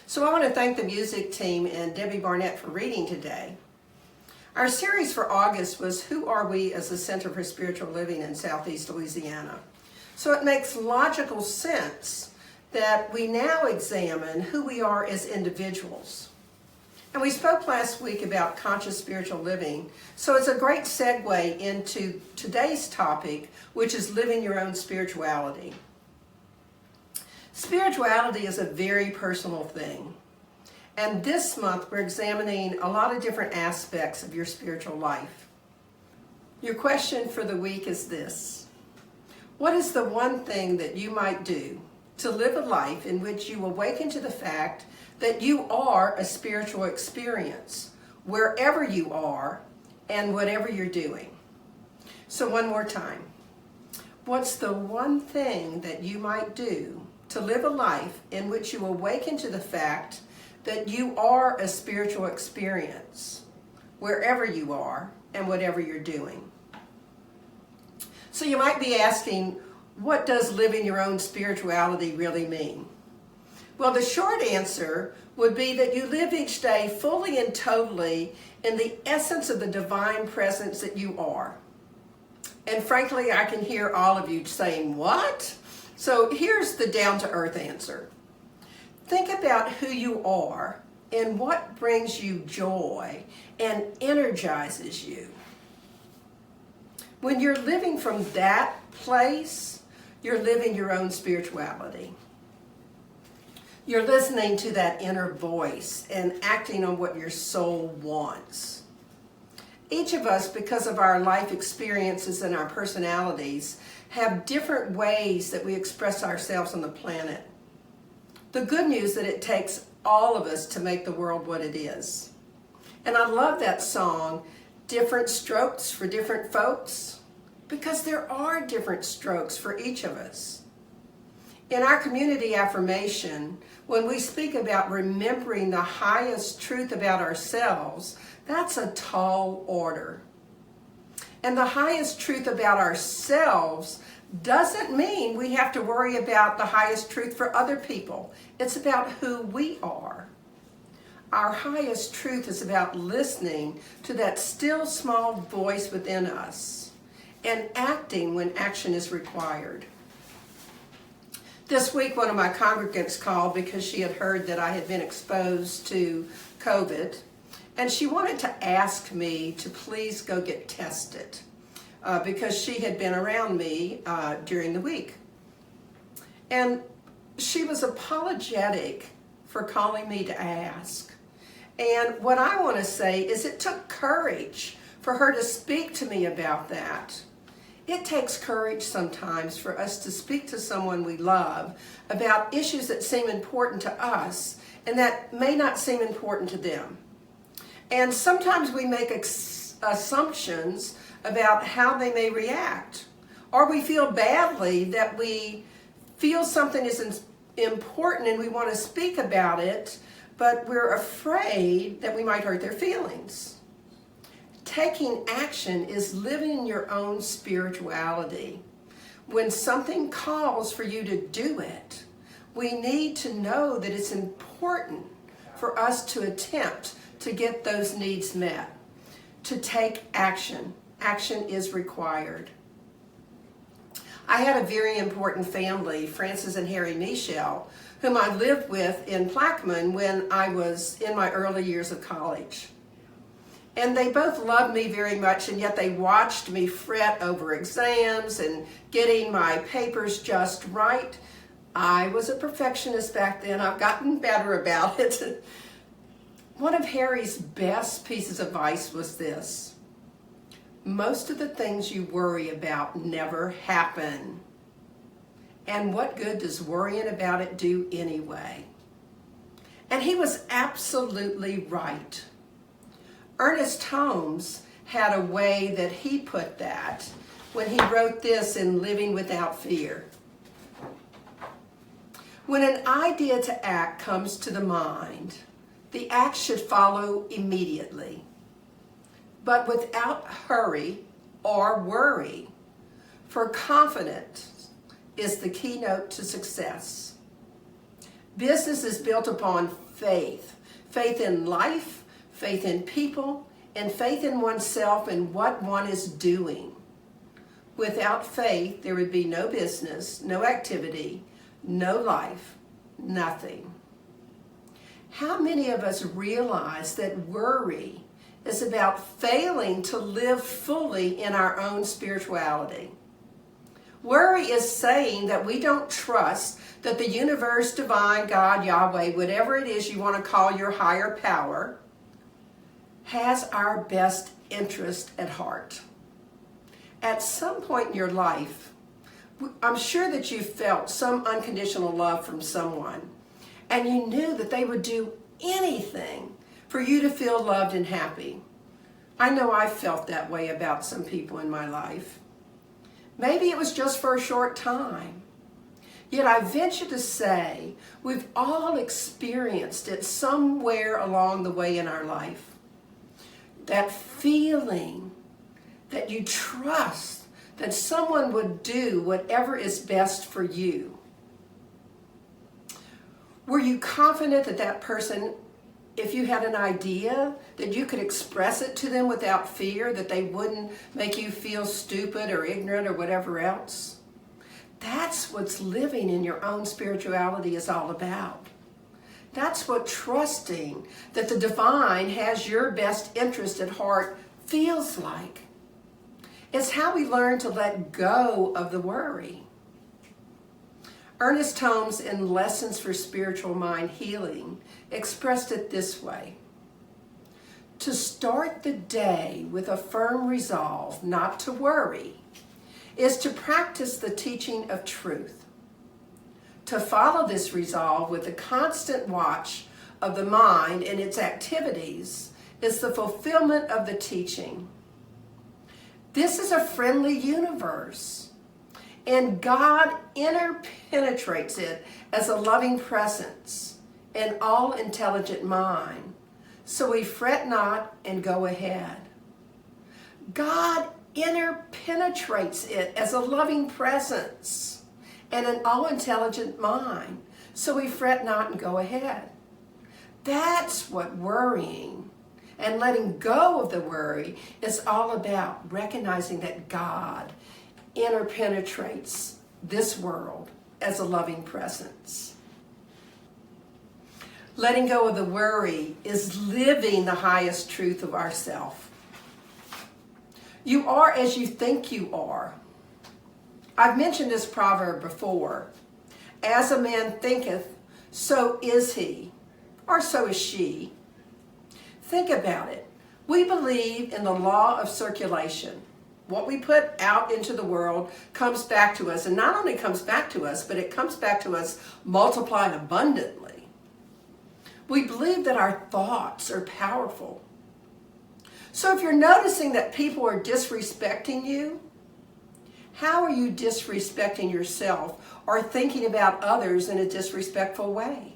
So I want to thank the music team and Debbie Barnett for reading today. Our series for August was Who Are We as a Center for Spiritual Living in Southeast Louisiana? So it makes logical sense that we now examine who we are as individuals. And we spoke last week about conscious spiritual living, so it's a great segue into today's topic, which is living your own spirituality. Spirituality is a very personal thing. And this month we're examining a lot of different aspects of your spiritual life. Your question for the week is this: what is the one thing that you might do to live a life in which you awaken to the fact that you are a spiritual experience, wherever you are and whatever you're doing? So one more time. What's the one thing that you might do to live a life in which you awaken to the fact that you are a spiritual experience, wherever you are and whatever you're doing? So you might be asking, what does living your own spirituality really mean? Well, the short answer would be that you live each day fully and totally in the essence of the divine presence that you are. And frankly, I can hear all of you saying, what? So here's the down-to-earth answer. Think about who you are and what brings you joy and energizes you. When you're living from that place, you're living your own spirituality. You're listening to that inner voice and acting on what your soul wants. Each of us, because of our life experiences and our personalities, have different ways that we express ourselves on the planet. The good news is that it takes all of us to make the world what it is. And I love that song, Different Strokes for Different Folks, because there are different strokes for each of us. In our community affirmation, when we speak about remembering the highest truth about ourselves, that's a tall order. And the highest truth about ourselves doesn't mean we have to worry about the highest truth for other people. It's about who we are. Our highest truth is about listening to that still small voice within us and acting when action is required. This week, one of my congregants called because she had heard that I had been exposed to COVID, and she wanted to ask me to please go get tested because she had been around me during the week. And she was apologetic for calling me to ask. And what I want to say is it took courage for her to speak to me about that. It takes courage sometimes for us to speak to someone we love about issues that seem important to us and that may not seem important to them. And sometimes we make assumptions about how they may react, or we feel badly that we feel something is important and we want to speak about it, but we're afraid that we might hurt their feelings. Taking action is living your own spirituality. When something calls for you to do it, we need to know that it's important for us to attempt to get those needs met, to take action. Action is required. I had a very important family, Francis and Harry Michel, whom I lived with in Plaquemine when I was in my early years of college. And they both loved me very much, and yet they watched me fret over exams and getting my papers just right. I was a perfectionist back then. I've gotten better about it. One of Harry's best pieces of advice was this: most of the things you worry about never happen. And what good does worrying about it do anyway? And he was absolutely right. Ernest Holmes had a way that he put that when he wrote this in Living Without Fear. When an idea to act comes to the mind, the act should follow immediately, but without hurry or worry, for confidence is the keynote to success. Business is built upon faith. Faith in life, faith in people, and faith in oneself and what one is doing. Without faith, there would be no business, no activity, no life, nothing. How many of us realize that worry is about failing to live fully in our own spirituality? Worry is saying that we don't trust that the universe, divine, God, Yahweh, whatever it is you want to call your higher power, has our best interest at heart. At some point in your life, I'm sure that you felt some unconditional love from someone, and you knew that they would do anything for you to feel loved and happy. I know I felt that way about some people in my life. Maybe it was just for a short time. Yet I venture to say we've all experienced it somewhere along the way in our life. That feeling that you trust that someone would do whatever is best for you. Were you confident that that person, if you had an idea, that you could express it to them without fear, that they wouldn't make you feel stupid or ignorant or whatever else? That's what living in your own spirituality is all about. That's what trusting that the divine has your best interest at heart feels like. It's how we learn to let go of the worry. Ernest Holmes, in Lessons for Spiritual Mind Healing, expressed it this way: to start the day with a firm resolve not to worry is to practice the teaching of truth. To follow this resolve with a constant watch of the mind and its activities is the fulfillment of the teaching. This is a friendly universe, and God interpenetrates it as a loving presence, an all-intelligent mind. So we fret not and go ahead. God interpenetrates it as a loving presence and an all-intelligent mind. So we fret not and go ahead. That's what worrying and letting go of the worry is all about, recognizing that God interpenetrates this world as a loving presence. Letting go of the worry is living the highest truth of ourself. You are as you think you are. I've mentioned this proverb before. As a man thinketh, so is he, or so is she. Think about it. We believe in the law of circulation. What we put out into the world comes back to us, and not only comes back to us, but it comes back to us multiplied abundantly. We believe that our thoughts are powerful. So if you're noticing that people are disrespecting you, how are you disrespecting yourself or thinking about others in a disrespectful way?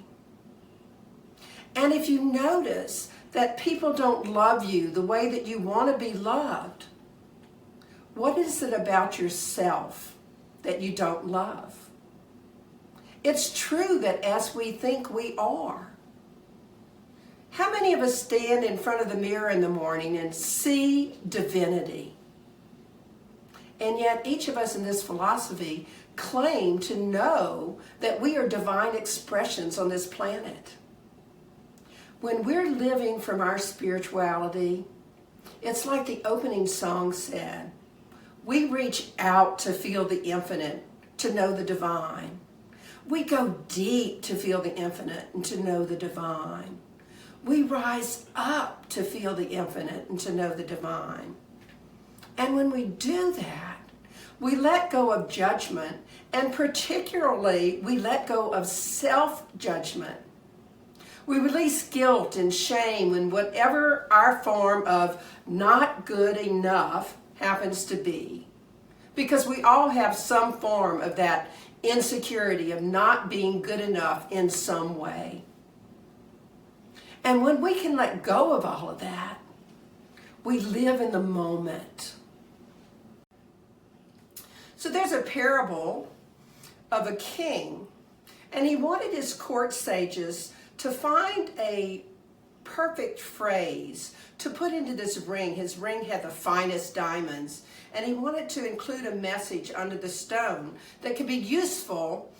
And if you notice that people don't love you the way that you want to be loved, what is it about yourself that you don't love? It's true that as we think we are. How many of us stand in front of the mirror in the morning and see divinity? And yet each of us in this philosophy claim to know that we are divine expressions on this planet. When we're living from our spirituality, it's like the opening song said, we reach out to feel the infinite, to know the divine. We go deep to feel the infinite and to know the divine. We rise up to feel the infinite and to know the divine. And when we do that, we let go of judgment, and particularly we let go of self-judgment. We release guilt and shame in whatever our form of not good enough happens to be. Because we all have some form of that insecurity of not being good enough in some way. And when we can let go of all of that, we live in the moment. So there's a parable of a king, And he wanted his court sages to find a perfect phrase to put into this ring. His ring had the finest diamonds, and he wanted to include a message under the stone that could be useful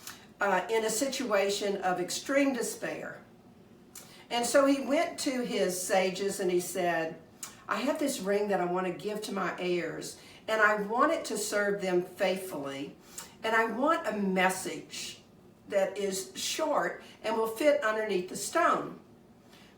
in a situation of extreme despair. And so he went to his sages and he said, I have this ring that I want to give to my heirs, and I want it to serve them faithfully, and I want a message that is short and will fit underneath the stone.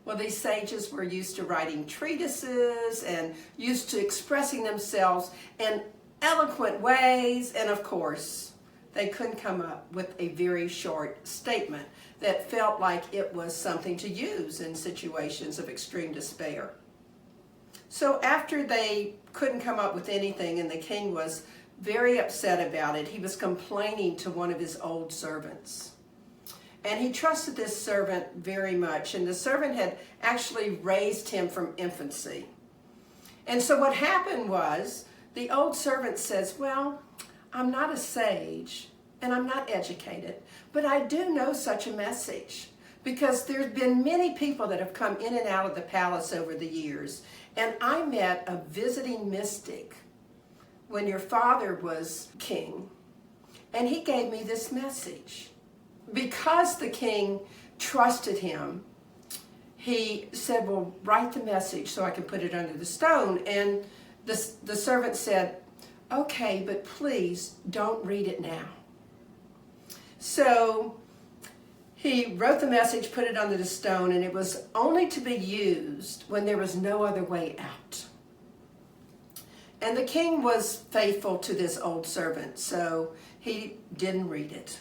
Well, these sages were used to writing treatises and used to expressing themselves in eloquent ways, and of course, they couldn't come up with a very short statement that felt like it was something to use in situations of extreme despair. So after they couldn't come up with anything and the king was very upset about it, he was complaining to one of his old servants. And he trusted this servant very much, and the servant had actually raised him from infancy. And so what happened was, the old servant says, well, I'm not a sage and I'm not educated, but I do know such a message, because there's been many people that have come in and out of the palace over the years, and I met a visiting mystic when your father was king, and he gave me this message. Because the king trusted him, he said, well, write the message so I can put it under the stone. And the servant said, okay, but please don't read it now. So he wrote the message, put it under the stone, and it was only to be used when there was no other way out. And the king was faithful to this old servant, so he didn't read it.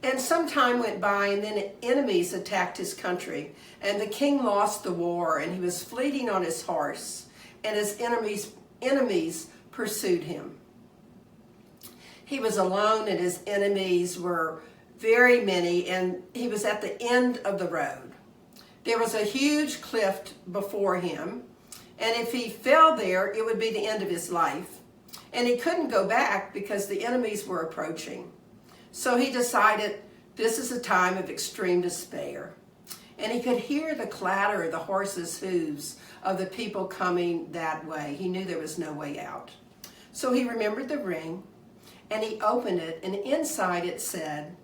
And some time went by, and then enemies attacked his country, and the king lost the war, and he was fleeing on his horse, and his enemies pursued him. He was alone, and his enemies were very many, and he was at the end of the road. There was a huge cliff before him, and if he fell there, it would be the end of his life. And he couldn't go back because the enemies were approaching. So he decided this is a time of extreme despair. And he could hear the clatter of the horses' hooves of the people coming that way. He knew there was no way out. So he remembered the ring, and he opened it, and inside it said,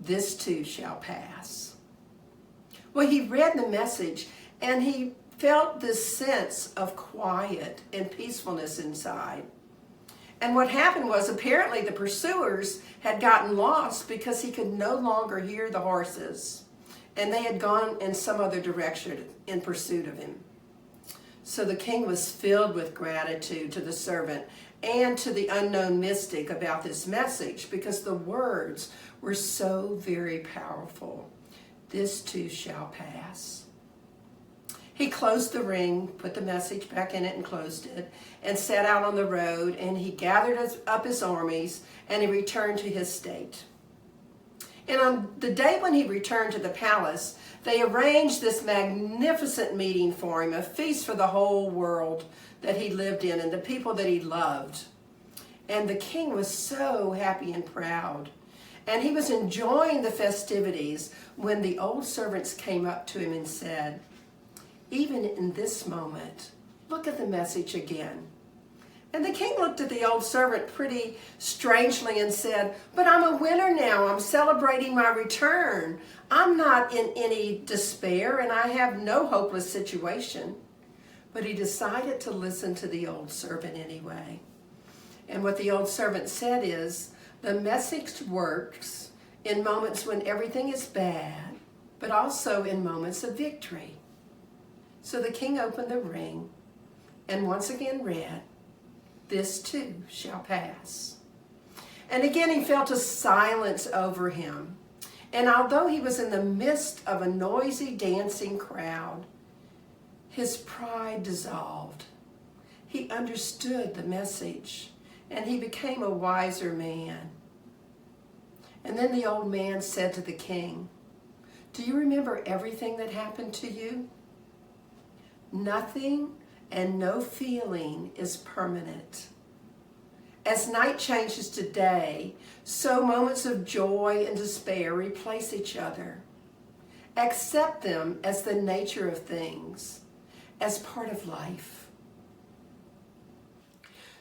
this too shall pass. Well, he read the message, and he felt this sense of quiet and peacefulness inside. And what happened was, apparently the pursuers had gotten lost because he could no longer hear the horses, and they had gone in some other direction in pursuit of him. So the king was filled with gratitude to the servant and to the unknown mystic about this message, because the words were so very powerful. This too shall pass. He closed the ring, put the message back in it and closed it, and set out on the road, and he gathered up his armies, and he returned to his state. And on the day when he returned to the palace, they arranged this magnificent meeting for him, a feast for the whole world that he lived in and the people that he loved. And the king was so happy and proud. And he was enjoying the festivities when the old servants came up to him and said, even in this moment, look at the message again. And the king looked at the old servant pretty strangely and said, but I'm a winner now. I'm celebrating my return. I'm not in any despair, and I have no hopeless situation. But he decided to listen to the old servant anyway. And what the old servant said is, the message works in moments when everything is bad, but also in moments of victory. So the king opened the ring and once again read, this too shall pass. And again he felt a silence over him. And although he was in the midst of a noisy dancing crowd, his pride dissolved. He understood the message, and he became a wiser man. And then the old man said to the king, do you remember everything that happened to you? Nothing and no feeling is permanent. As night changes to day, so moments of joy and despair replace each other. Accept them as the nature of things, as part of life.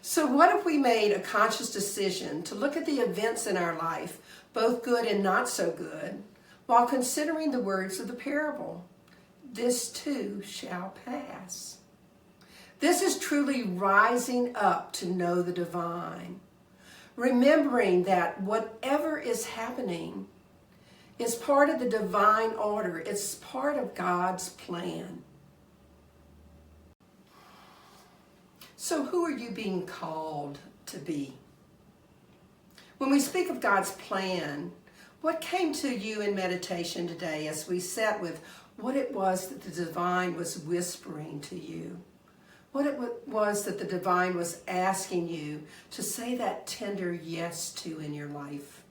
So what if we made a conscious decision to look at the events in our life, both good and not so good, while considering the words of the parable? This too shall pass. This is truly rising up to know the divine, remembering that whatever is happening is part of the divine order. It's part of God's plan. So who are you being called to be? When we speak of God's plan, what came to you in meditation today as we sat with what it was that the divine was whispering to you? What it was that the divine was asking you to say that tender yes to in your life?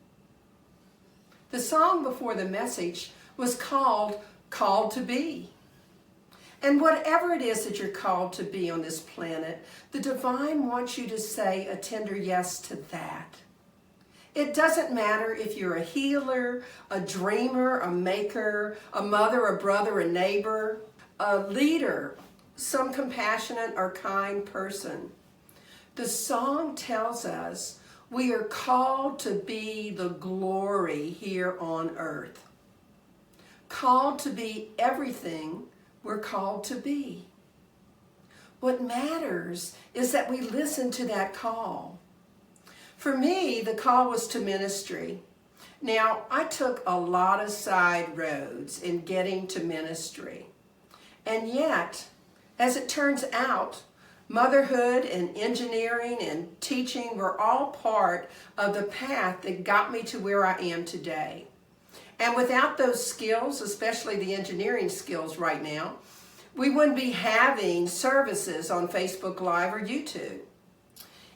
The song before the message was called to Be. And whatever it is that you're called to be on this planet, the divine wants you to say a tender yes to that. It doesn't matter if you're a healer, a dreamer, a maker, a mother, a brother, a neighbor, a leader, some compassionate or kind person. The song tells us we are called to be the glory here on earth. Called to be everything we're called to be. What matters is that we listen to that call. For me, the call was to ministry. Now, I took a lot of side roads in getting to ministry. And yet, as it turns out, motherhood and engineering and teaching were all part of the path that got me to where I am today. And without those skills, especially the engineering skills right now, we wouldn't be having services on Facebook Live or YouTube.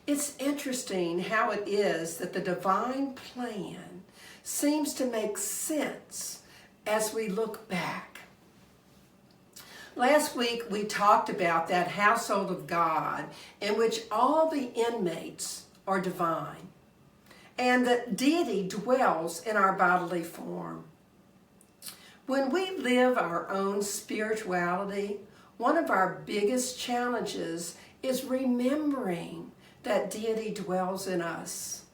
It's interesting how it is that the divine plan seems to make sense as we look back. Last week we talked about that household of God in which all the inmates are divine and that deity dwells in our bodily form. When we live our own spirituality, one of our biggest challenges is remembering that deity dwells in us.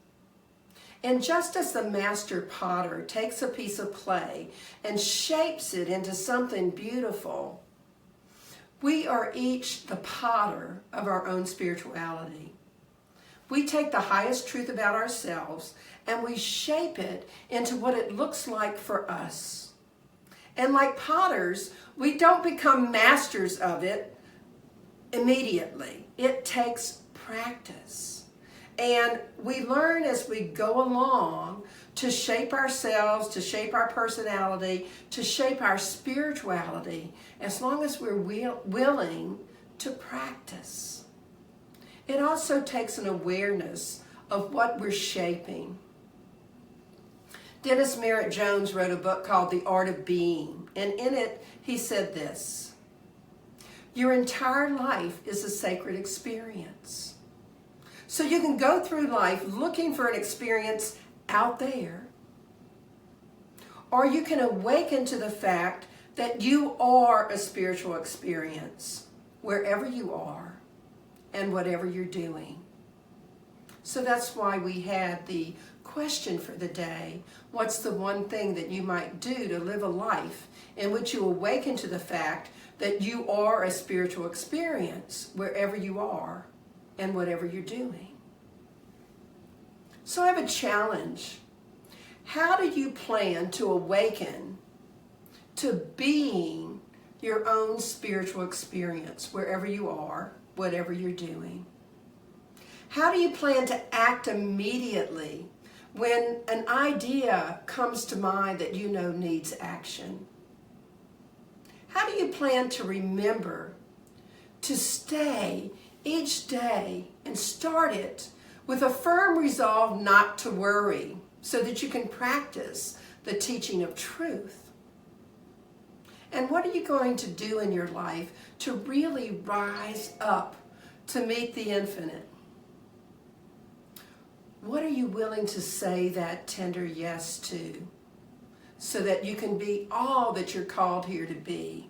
And just as the master potter takes a piece of clay and shapes it into something beautiful, we are each the potter of our own spirituality. We take the highest truth about ourselves and we shape it into what it looks like for us. And like potters, we don't become masters of it immediately. It takes practice. And we learn as we go along to shape ourselves, to shape our personality, to shape our spirituality, as long as we're willing to practice. It also takes an awareness of what we're shaping. Dennis Merritt Jones wrote a book called The Art of Being, and in it he said this: your entire life is a sacred experience. So you can go through life looking for an experience out there, or you can awaken to the fact that you are a spiritual experience wherever you are and whatever you're doing. So that's why we had the question for the day: what's the one thing that you might do to live a life in which you awaken to the fact that you are a spiritual experience wherever you are and whatever you're doing? So I have a challenge. How do you plan to awaken to being your own spiritual experience wherever you are, whatever you're doing? How do you plan to act immediately when an idea comes to mind that you know needs action? How do you plan to remember to stay each day and start it with a firm resolve not to worry, so that you can practice the teaching of truth? And what are you going to do in your life to really rise up to meet the infinite? What are you willing to say that tender yes to so that you can be all that you're called here to be?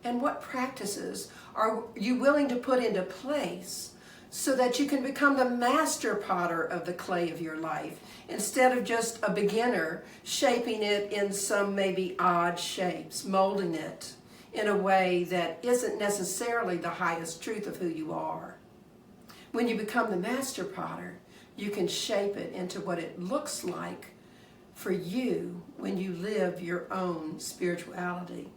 And what practices are you willing to put into place so that you can become the master potter of the clay of your life instead of just a beginner shaping it in some maybe odd shapes, molding it in a way that isn't necessarily the highest truth of who you are? When you become the master potter, you can shape it into what it looks like for you when you live your own spirituality.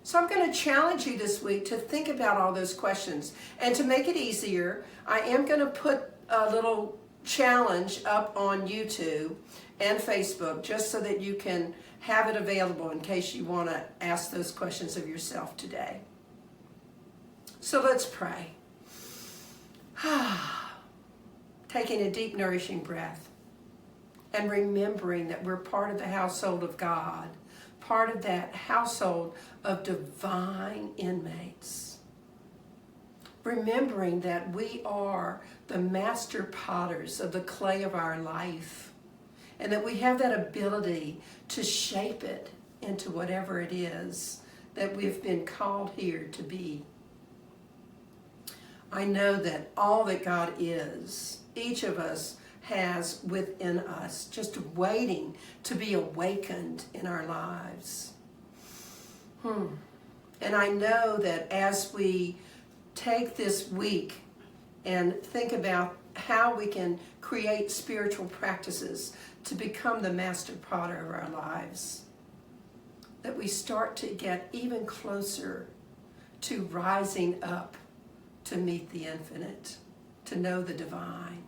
So I'm going to challenge you this week to think about all those questions. And to make it easier, I am going to put a little challenge up on YouTube and Facebook just so that you can have it available in case you want to ask those questions of yourself today. So let's pray. Taking a deep, nourishing breath and remembering that we're part of the household of God, part of that household of divine inmates. Remembering that we are the master potters of the clay of our life and that we have that ability to shape it into whatever it is that we've been called here to be. I know that all that God is, each of us has within us, just waiting to be awakened in our lives. And I know that as we take this week and think about how we can create spiritual practices to become the master potter of our lives, that we start to get even closer to rising up to meet the infinite, to know the divine.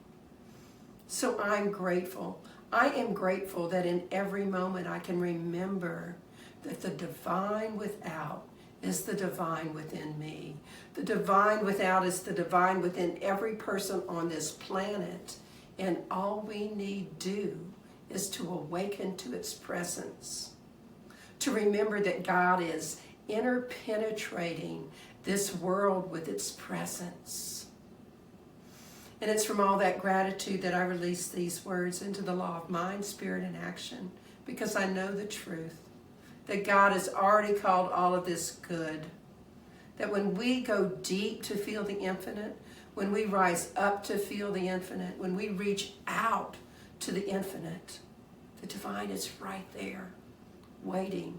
So I'm grateful. I am grateful that in every moment I can remember that the divine without is the divine within me. The divine without is the divine within every person on this planet. And all we need do is to awaken to its presence. To remember that God is interpenetrating this world with its presence. And it's from all that gratitude that I release these words into the law of mind, spirit, and action, because I know the truth, that God has already called all of this good, that when we go deep to feel the infinite, when we rise up to feel the infinite, when we reach out to the infinite, the divine is right there, waiting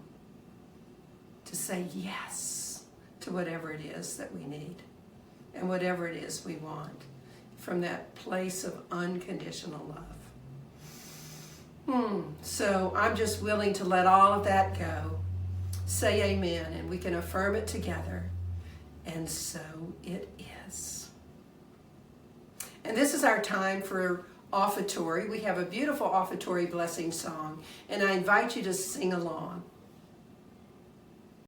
to say yes to whatever it is that we need and whatever it is we want from that place of unconditional love. So I'm just willing to let all of that go, say amen, and we can affirm it together, and so it is. And this is our time for offertory. We have a beautiful offertory blessing song, and I invite you to sing along.